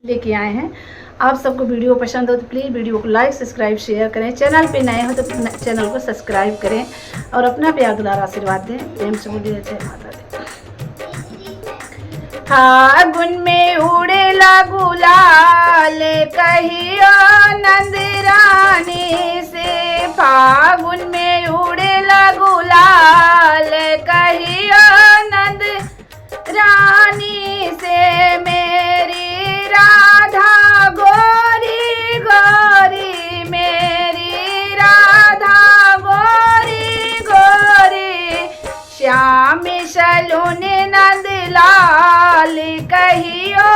लेके आए हैं। आप सबको वीडियो पसंद हो तो प्लीज़ वीडियो को लाइक सब्सक्राइब शेयर करें। चैनल पे नए हो तो चैनल को सब्सक्राइब करें और अपना प्यार दुलार आशीर्वाद दें। प्रेम से बोलिए जय माता दी। फागुन में उड़ेला गुलाल कहियो नंद रानी से, फागुन में उड़ेला गुलाल कहियो नंद रानी से, मेरी राधा गोरी गोरी, मेरी राधा गोरी गोरी, श्याम सलून नंद लाल कहियो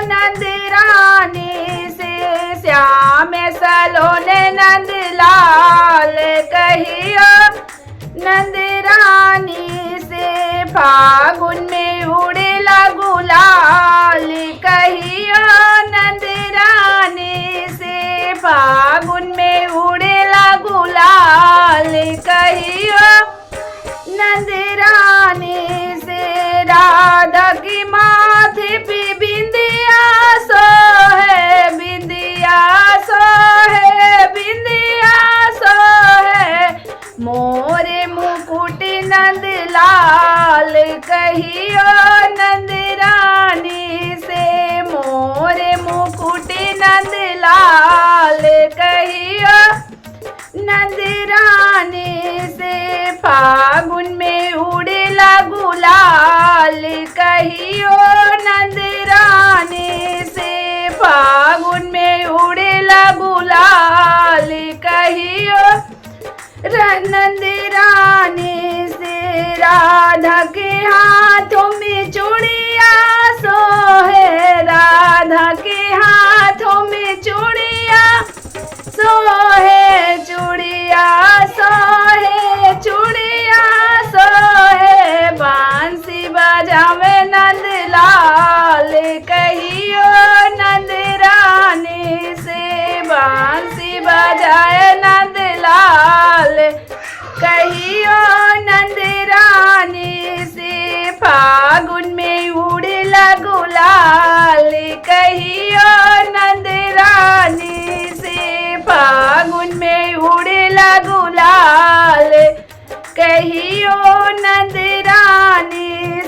नंद रानी से, श्याम सलून नंद लाल कहियो नंद रानी से, फागुन में उड़ेला गुलाल कहियो नंद रानी से, फागुन में उड़ेला गुलाल कहियो नंद रानी से, राधा की माथे पे बिंदिया सोहे, बिंदिया सोहे, बिंदिया सोहे, मोरे मुकुट नंद लाल कहियो नंद रानी से, मोरे मुकुट नंद लाल कहियो नंद रानी से, फागुन में उड़ेला गुलाल कहियो नंद रानी से, फागुन में उड़ेला गुलाल कहियो नंद रानी से, राधा के हाथों में चूड़िया सोहे, राधा के हाथों में चूड़िया सोहे, चूड़िया सोहे, चूड़िया सोहे, बांसी बजावे नंद लाल कहियो नंद रानी से, बांसी बजाए नंद लाल कहियो नंद रानी से, फागुन में उड़ेला गुलाल कहियो नंद रानी से, फागुन में उड़ेला गुलाल कहियो नंद रानी